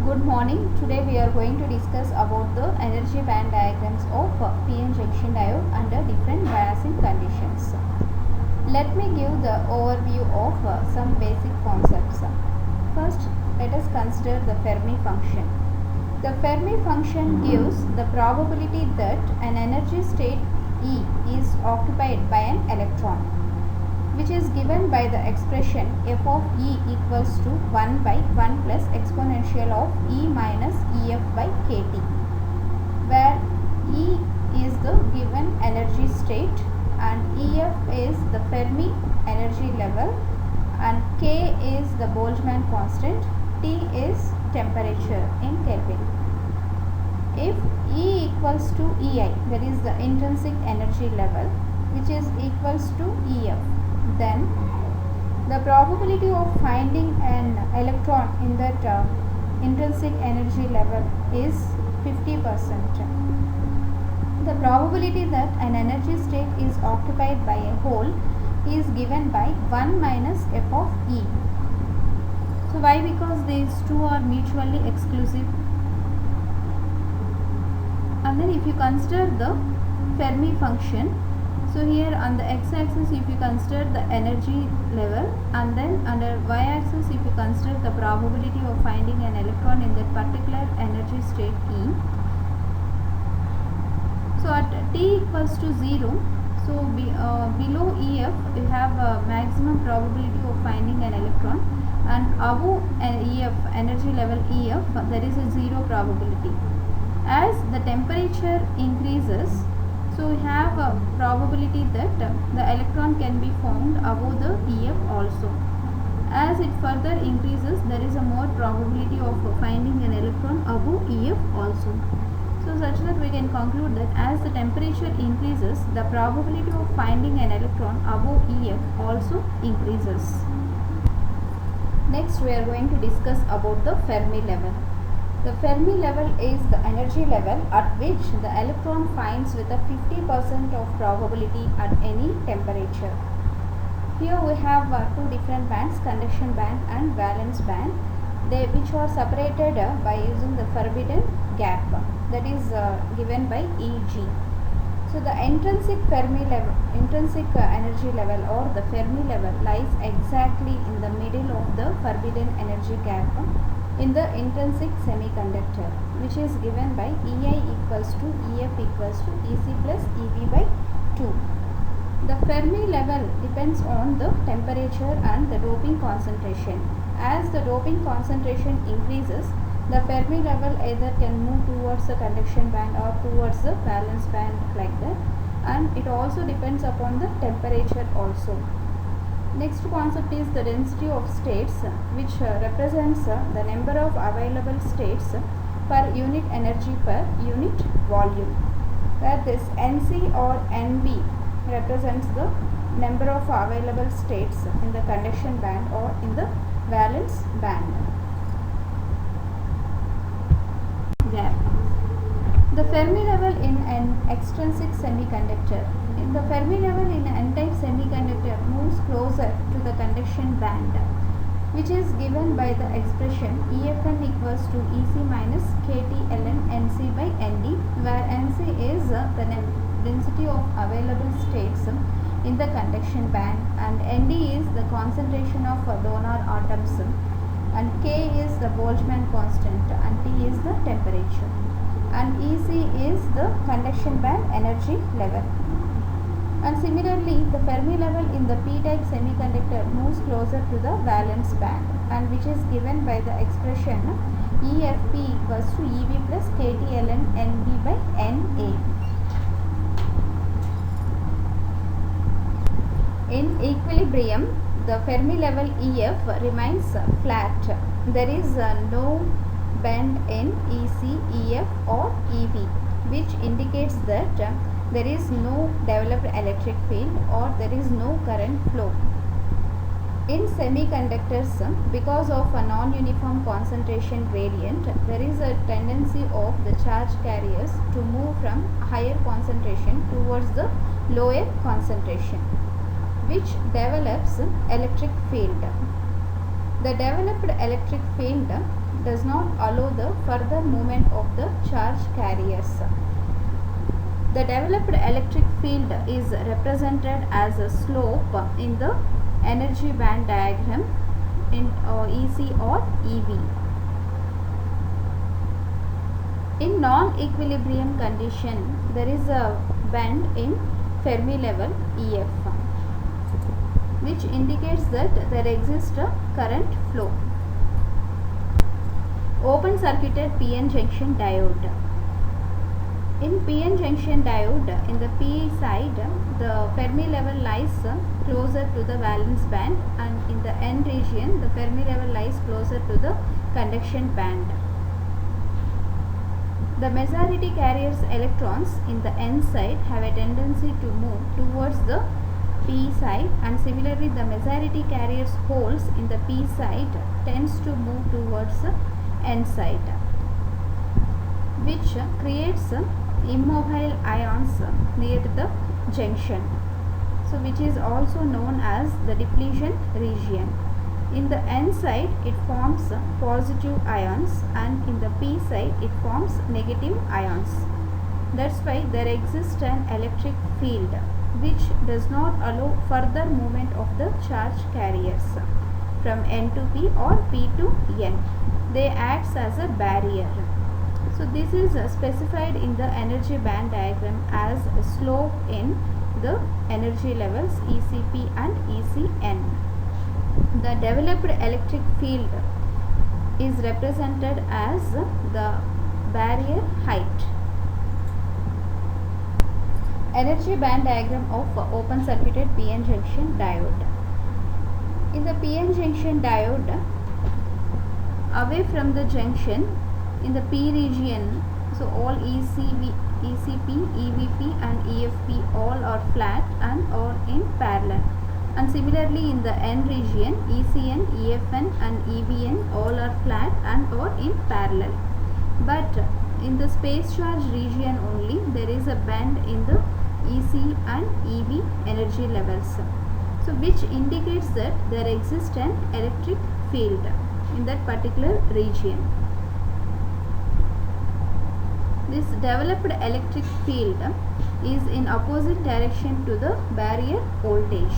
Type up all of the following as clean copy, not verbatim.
Good morning. Today we are going to discuss about the energy band diagrams of PN junction diode under different biasing conditions. Let me give the overview of some basic concepts. First, let us consider the Fermi function. The Fermi function gives the probability that an energy state E is occupied by an electron, which is given by the expression f of E equals to 1 by 1 plus exponential of E minus EF by kT, where E is the given energy state and EF is the Fermi energy level and K is the Boltzmann constant, T is temperature in Kelvin. If E equals to EI, that is the intrinsic energy level, which is equals to EF, then the probability of finding an electron in that intrinsic energy level is 50%. The probability that an energy state is occupied by a hole is given by 1 minus f of E. So why? Because these two are mutually exclusive. And then if you consider the Fermi function, so here on the x-axis if you consider the energy level, and then under y-axis if you consider the probability of finding an electron in that particular energy state E. So at t equals to 0, so below EF you have a maximum probability of finding an electron, and above EF, energy level EF, there is a 0 probability. As the temperature increases, so we have a probability that the electron can be found above the EF also. As it further increases, there is a more probability of finding an electron above EF also. So such that we can conclude that as the temperature increases, the probability of finding an electron above EF also increases. Next we are going to discuss about the Fermi level. The Fermi level is the energy level at which the electron finds with a 50% of probability at any temperature. Here we have two different bands, conduction band and valence band, which are separated by using the forbidden gap, that is given by Eg. So the intrinsic Fermi level, intrinsic energy level or the Fermi level lies exactly in the middle of the forbidden energy gap in the intrinsic semiconductor, which is given by EI equals to EF equals to EC plus EV by 2. The Fermi level depends on the temperature and the doping concentration. As the doping concentration increases, the Fermi level either can move towards the conduction band or towards the valence band, like that, and it also depends upon the temperature also. Next concept is the density of states, which represents the number of available states per unit energy per unit volume, where this NC or NB represents the number of available states in the conduction band or in the valence band. Gap. The Fermi level in an extrinsic semiconductor. The Fermi level in an n-type semiconductor moves closer to the conduction band, which is given by the expression EFN equals to EC minus KT ln NC by ND, where NC is the density of available states in the conduction band and ND is the concentration of donor atoms and K is the Boltzmann constant and T is the temperature, and EC is the conduction band energy level. And similarly, the Fermi level in the p-type semiconductor moves closer to the valence band, and which is given by the expression EFP equals to EV plus KT ln NB by NA. In equilibrium, the Fermi level EF remains flat. There is no bend in EC, EF or EV, which indicates that there is no developed electric field or there is no current flow. In semiconductors, because of a non-uniform concentration gradient, there is a tendency of the charge carriers to move from higher concentration towards the lower concentration, which develops electric field. The developed electric field does not allow the further movement of the charge carriers. The developed electric field is represented as a slope in the energy band diagram in EC or EV. In non-equilibrium condition, there is a bend in Fermi level EF, which indicates that there exists a current flow. Open circuited PN junction diode. In PN junction diode, in the P side, the Fermi level lies closer to the valence band, and in the N region, the Fermi level lies closer to the conduction band. The majority carriers electrons in the N side have a tendency to move towards the P side, and similarly the majority carriers holes in the P side tends to move towards the N side, which creates immobile ions near the junction, so which is also known as the depletion region. In the N side it forms positive ions, and in the P side it forms negative ions. That's why there exists an electric field which does not allow further movement of the charge carriers from N to P or P to N. They act as a barrier. So this is specified in the energy band diagram as a slope in the energy levels ECP and ECN. The developed electric field is represented as the barrier height. Energy band diagram of open circuited PN junction diode. In the PN junction diode, away from the junction in the P region, so all ECP, EVP and EFP all are flat and all in parallel. And similarly in the N region, ECN, EFN and EVN all are flat and or in parallel. But in the space charge region only there is a bend in the EC and EV energy levels, so which indicates that there exists an electric field in that particular region. This developed electric field is in opposite direction to the barrier voltage.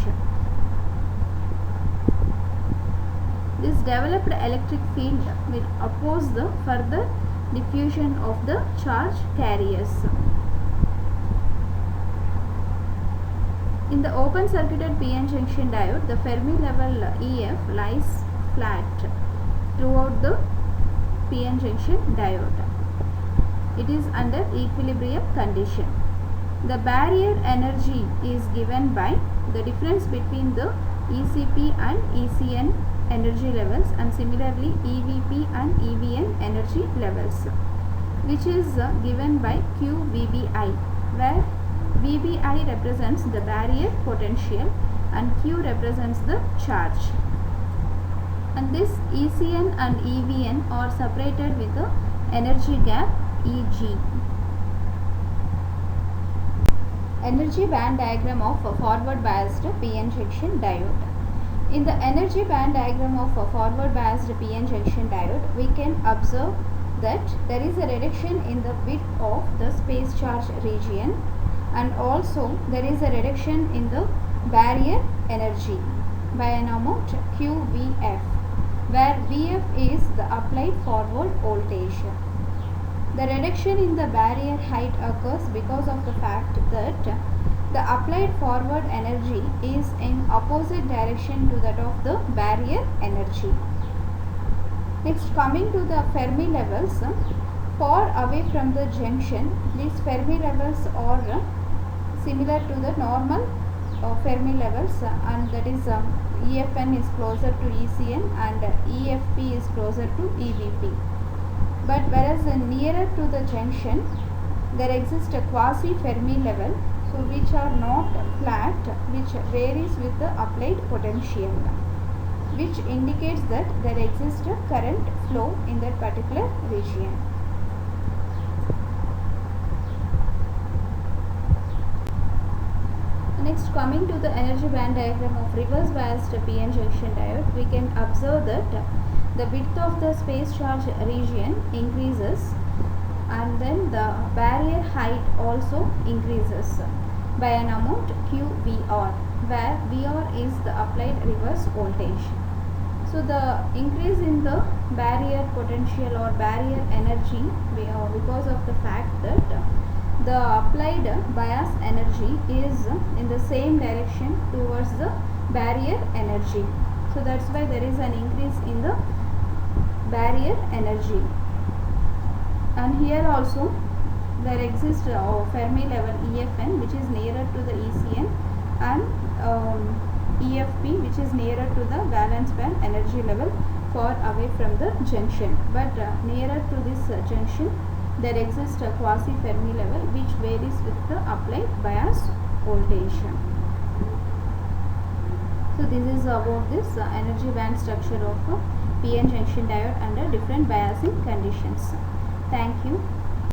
This developed electric field will oppose the further diffusion of the charge carriers. In the open circuited PN junction diode, the Fermi level EF lies flat throughout the PN junction diode. It is under equilibrium condition. The barrier energy is given by the difference between the ECP and ECN energy levels, and similarly EVP and EVN energy levels, which is given by QVBI, where VBI represents the barrier potential and Q represents the charge. And this ECN and EVN are separated with the energy gap EG. Energy band diagram of a forward biased PN junction diode. In the energy band diagram of a forward biased PN junction diode, we can observe that there is a reduction in the width of the space charge region, and also there is a reduction in the barrier energy by an amount QVF, where VF is the applied forward voltage. The reduction in the barrier height occurs because of the fact that the applied forward energy is in opposite direction to that of the barrier energy. Next, coming to the Fermi levels, far away from the junction, these Fermi levels are similar to the normal Fermi levels, and that is EFN is closer to ECN and EFP is closer to EVP. But whereas nearer to the junction, there exists a quasi-Fermi level, so which are not flat, which varies with the applied potential, which indicates that there exists a current flow in that particular region. Next, coming to the energy band diagram of reverse biased PN junction diode, we can observe that the width of the space charge region increases, and then the barrier height also increases by an amount QVR, where VR is the applied reverse voltage. So the increase in the barrier potential or barrier energy because of the fact that the applied bias energy is in the same direction towards the barrier energy. So that's why there is an increase in the barrier energy. And here also there exists Fermi level EFN, which is nearer to the ECN, and EFP, which is nearer to the valence band energy level, far away from the junction. But nearer to this junction, there exists a quasi Fermi level which varies with the applied bias voltage. So this is about this energy band structure of PN junction diode under different biasing conditions. Thank you.